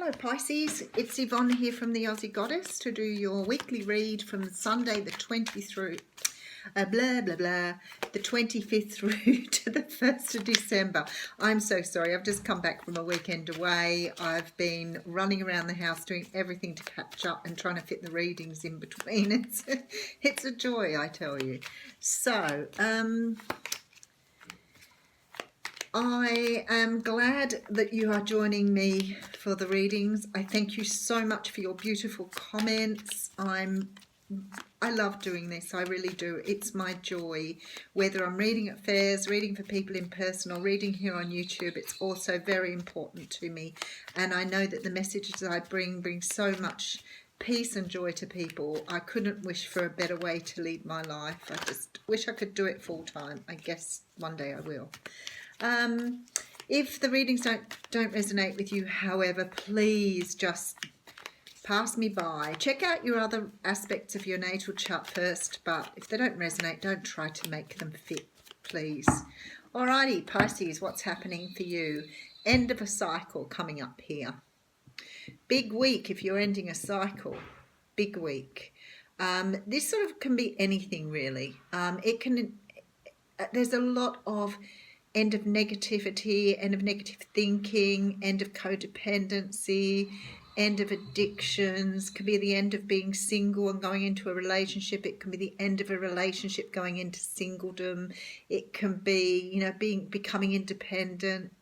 Hello Pisces, it's Yvonne here from the Aussie Goddess to do your weekly read from Sunday the 20th through the 25th through to the 1st of December. I'm so sorry, I've just come back from a weekend away. I've been running around the house doing everything to catch up and trying to fit the readings in between. It's a joy, I tell you. So, I am glad that you are joining me for the readings. I thank you so much for your beautiful comments. I love doing this, I really do. It's my joy. Whether I'm reading at fairs, reading for people in person, or reading here on YouTube, it's also very important to me. And I know that the messages I bring so much peace and joy to people. I couldn't wish for a better way to lead my life. I just wish I could do it full time. I guess one day I will. If the readings don't resonate with you, however, please just pass me by. Check out your other aspects of your natal chart first, but if they don't resonate, don't try to make them fit, please. Alrighty, Pisces, what's happening for you? End of a cycle coming up here. Big week if you're ending a cycle. Big week. This sort of can be anything really. There's a lot of end of negativity, end of negative thinking, end of codependency, end of addictions. Could be the end of being single and going into a relationship. It can be the end of a relationship going into singledom. It can be, you know, becoming independent.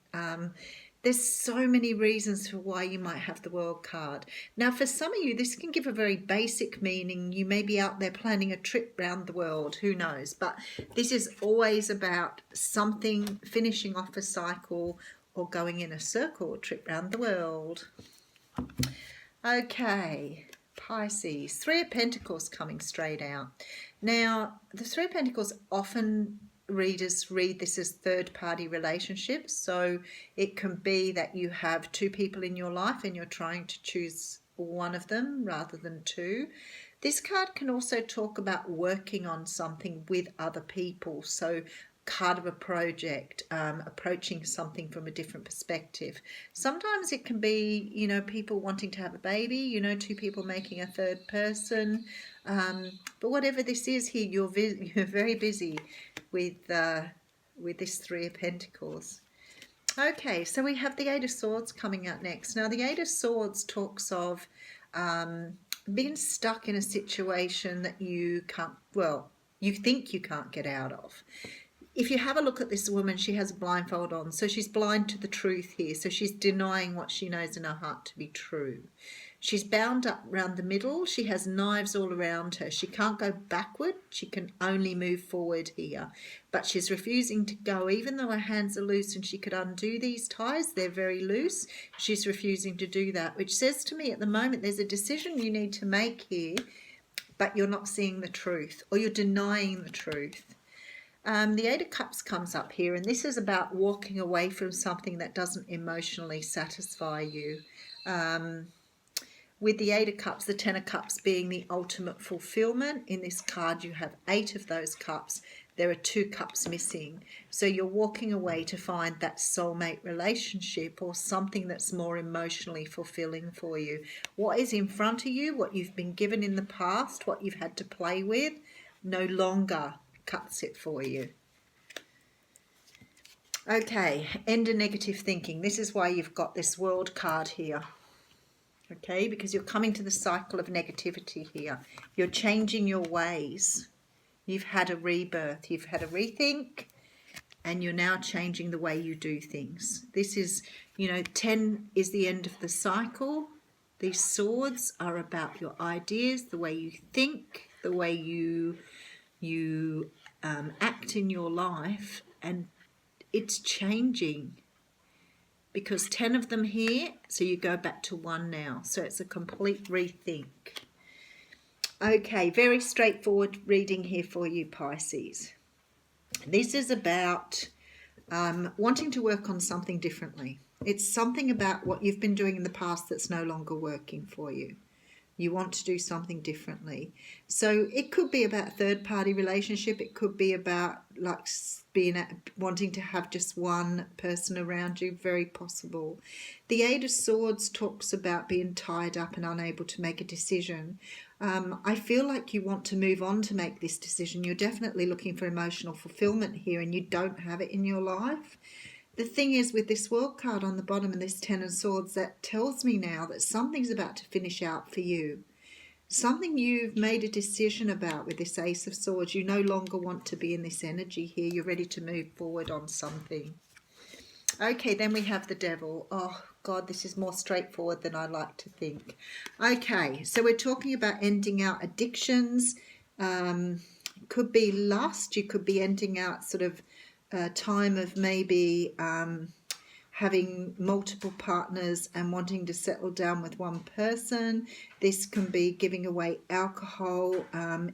There's so many reasons for why you might have the World card. Now, for some of you, this can give a very basic meaning. You may be out there planning a trip around the world, who knows? But this is always about something, finishing off a cycle or going in a circle, trip around the world. Okay, Pisces, Three of Pentacles coming straight out. Now, the Three of Pentacles often readers read this as third-party relationships, so it can be that you have two people in your life and you're trying to choose one of them rather than two. This card can also talk about working on something with other people, so card of a project, approaching something from a different perspective. Sometimes it can be, you know, people wanting to have a baby, you know, two people making a third person. But whatever this is here, you're very busy with this Three of Pentacles. Okay, so we have the Eight of Swords coming out next. Now, the Eight of Swords talks of being stuck in a situation that you can't, well, you think you can't get out of. If you have a look at this woman, she has a blindfold on, so she's blind to the truth here. So she's denying what she knows in her heart to be true. She's bound up around the middle. She has knives all around her. She can't go backward. She can only move forward here. But she's refusing to go, even though her hands are loose and she could undo these ties. They're very loose. She's refusing to do that, which says to me at the moment there's a decision you need to make here, but you're not seeing the truth, or you're denying the truth. The Eight of Cups comes up here, and this is about walking away from something that doesn't emotionally satisfy you. With the Eight of Cups, the Ten of Cups being the ultimate fulfillment. In this card, you have 8 of those cups. There are 2 cups missing. So you're walking away to find that soulmate relationship or something that's more emotionally fulfilling for you. What is in front of you, what you've been given in the past, what you've had to play with, no longer cuts it for you. Okay, end of negative thinking. This is why you've got this World card here. Okay, because you're coming to the cycle of negativity here. You're changing your ways. You've had a rebirth. You've had a rethink, and you're now changing the way you do things. This is, you know, 10 is the end of the cycle. These swords are about your ideas, the way you think, the way you act in your life, and it's changing because 10 of them here, so you go back to 1 now, so it's a complete rethink. Okay, very straightforward reading here for you, Pisces. This is about wanting to work on something differently. It's something about what you've been doing in the past that's no longer working for you. You want to do something differently. So it could be about a third party relationship. It could be about like wanting to have just one person around you. Very possible. The Eight of Swords talks about being tied up and unable to make a decision. I feel like you want to move on to make this decision. You're definitely looking for emotional fulfillment here, and you don't have it in your life. The thing is, with this World card on the bottom and this Ten of Swords, that tells me now that something's about to finish out for you. Something you've made a decision about with this Ace of Swords. You no longer want to be in this energy here. You're ready to move forward on something. Okay, then we have the Devil. Oh, God, this is more straightforward than I like to think. Okay, so we're talking about ending out addictions. Could be lust. You could be ending out sort of a time of maybe having multiple partners and wanting to settle down with one person. This can be giving away alcohol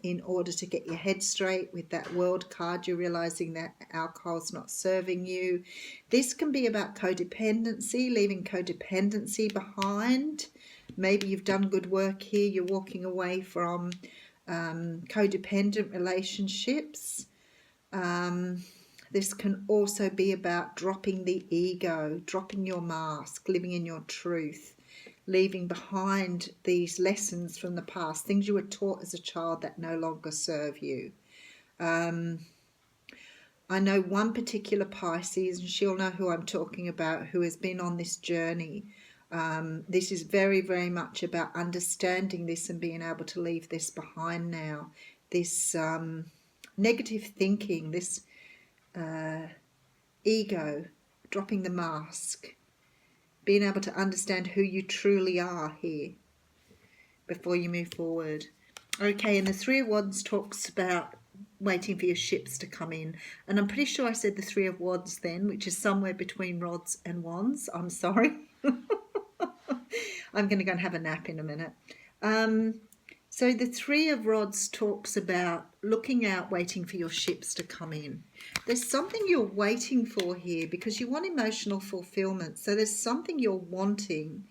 in order to get your head straight. With that World card, you're realizing that alcohol's not serving you. This can be about codependency, leaving codependency behind. Maybe you've done good work here. You're walking away from codependent relationships. This can also be about dropping the ego, dropping your mask, living in your truth, leaving behind these lessons from the past, things you were taught as a child that no longer serve you. I know one particular Pisces, and she'll know who I'm talking about, who has been on this journey. This is very, very much about understanding this and being able to leave this behind now. This negative thinking, this ego, dropping the mask, being able to understand who you truly are here before you move forward. Okay, and the Three of Wands talks about waiting for your ships to come in. And I'm pretty sure I said the Three of Wands then, which is somewhere between rods and wands. I'm sorry. I'm going to go and have a nap in a minute. So the Three of Rods talks about looking out, waiting for your ships to come in. There's something you're waiting for here because you want emotional fulfillment. So there's something you're wanting,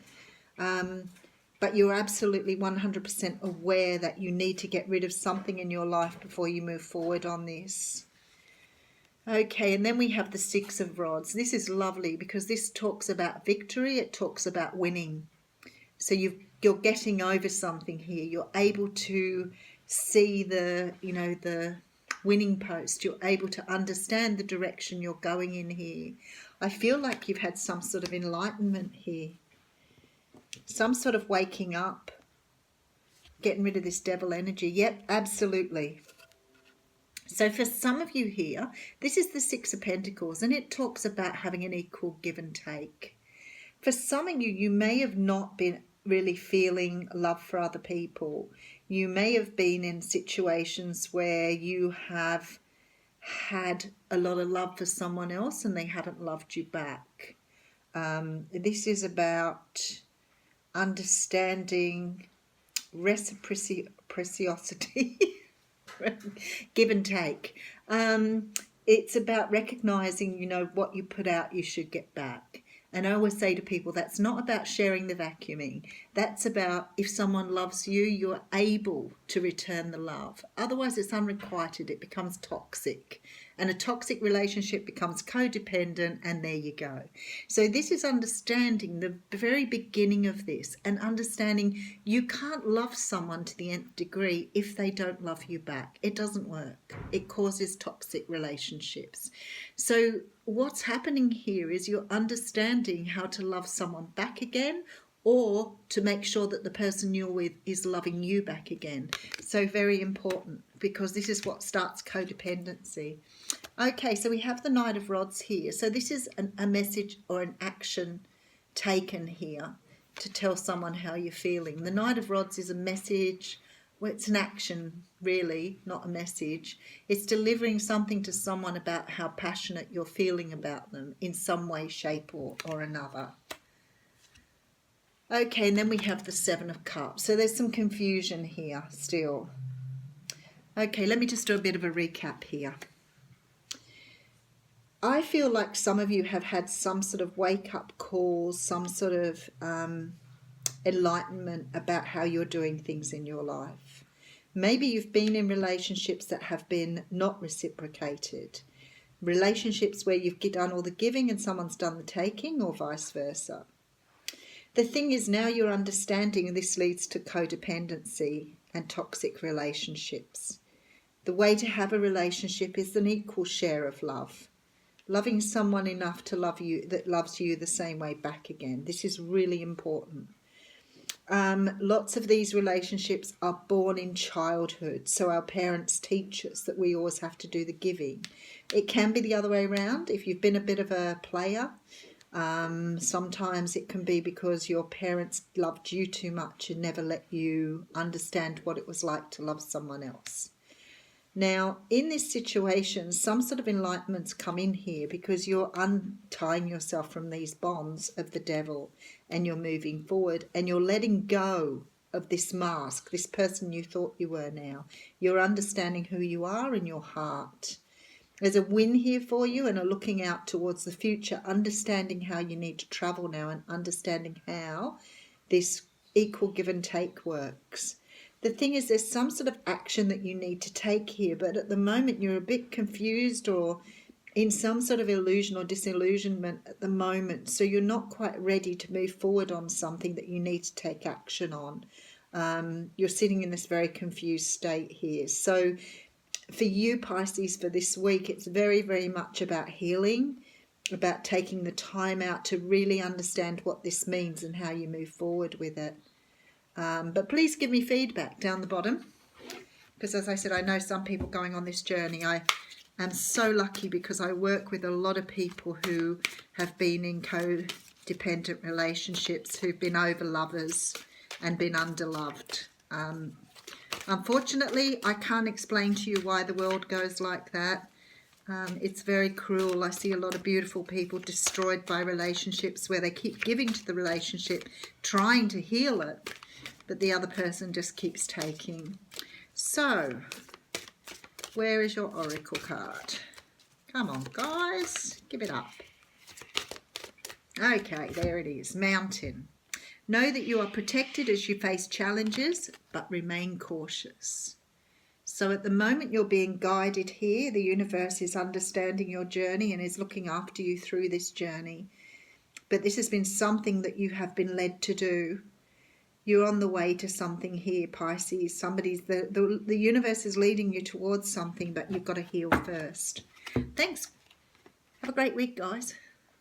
but you're absolutely 100% aware that you need to get rid of something in your life before you move forward on this. Okay, and then we have the Six of Rods. This is lovely because this talks about victory. It talks about winning. So you're getting over something here. You're able to see the winning post. You're able to understand the direction you're going in here. I feel like you've had some sort of enlightenment here. Some sort of waking up. Getting rid of this devil energy. Yep, absolutely. So for some of you here, this is the Six of Pentacles, and it talks about having an equal give and take. For some of you, you may have not been really feeling love for other people. You may have been in situations where you have had a lot of love for someone else and they haven't loved you back. This is about understanding reciprocity, give and take. It's about recognizing, what you put out, you should get back. And I always say to people, that's not about sharing the vacuuming. That's about if someone loves you, you're able to return the love. Otherwise, it's unrequited. It becomes toxic. And a toxic relationship becomes codependent, and there you go. So this is understanding the very beginning of this and understanding you can't love someone to the nth degree if they don't love you back. It doesn't work. It causes toxic relationships. So what's happening here is you're understanding how to love someone back again, or to make sure that the person you're with is loving you back again. So very important, because this is what starts codependency. Okay, so we have the Knight of Rods here. So this is a message or an action taken here to tell someone how you're feeling. The Knight of Rods is a message. Well, it's an action, really, not a message. It's delivering something to someone about how passionate you're feeling about them in some way, shape, or another. Okay, and then we have the Seven of Cups. So there's some confusion here still. Okay, let me just do a bit of a recap here. I feel like some of you have had some sort of wake-up call, some sort of enlightenment about how you're doing things in your life. Maybe you've been in relationships that have been not reciprocated, relationships where you've done all the giving and someone's done the taking, or vice versa. The thing is, now you're understanding this leads to codependency and toxic relationships. The way to have a relationship is an equal share of love. Loving someone enough to love you, that loves you the same way back again. This is really important. Lots of these relationships are born in childhood, so our parents teach us that we always have to do the giving. It can be the other way around. If you've been a bit of a player, sometimes it can be because your parents loved you too much and never let you understand what it was like to love someone else. Now, in this situation, some sort of enlightenments come in here because you're untying yourself from these bonds of the devil and you're moving forward and you're letting go of this mask, this person you thought you were now. You're understanding who you are in your heart. There's a win here for you and a looking out towards the future, understanding how you need to travel now and understanding how this equal give and take works. The thing is, there's some sort of action that you need to take here, but at the moment you're a bit confused or in some sort of illusion or disillusionment at the moment, so you're not quite ready to move forward on something that you need to take action on. You're sitting in this very confused state here. So for you, Pisces, for this week, it's very, very much about healing, about taking the time out to really understand what this means and how you move forward with it. But please give me feedback down the bottom, because as I said, I know some people going on this journey. I am so lucky because I work with a lot of people who have been in codependent relationships, who've been over lovers and been underloved. Unfortunately, I can't explain to you why the world goes like that. It's very cruel. I see a lot of beautiful people destroyed by relationships where they keep giving to the relationship, trying to heal it, but the other person just keeps taking. So, where is your oracle card? Come on, guys, give it up. Okay, there it is, Mountain. Know that you are protected as you face challenges, but remain cautious. So at the moment you're being guided here, the universe is understanding your journey and is looking after you through this journey. But this has been something that you have been led to do. You're on the way to something here, Pisces. The universe is leading you towards something, but you've got to heal first. Thanks. Have a great week, guys.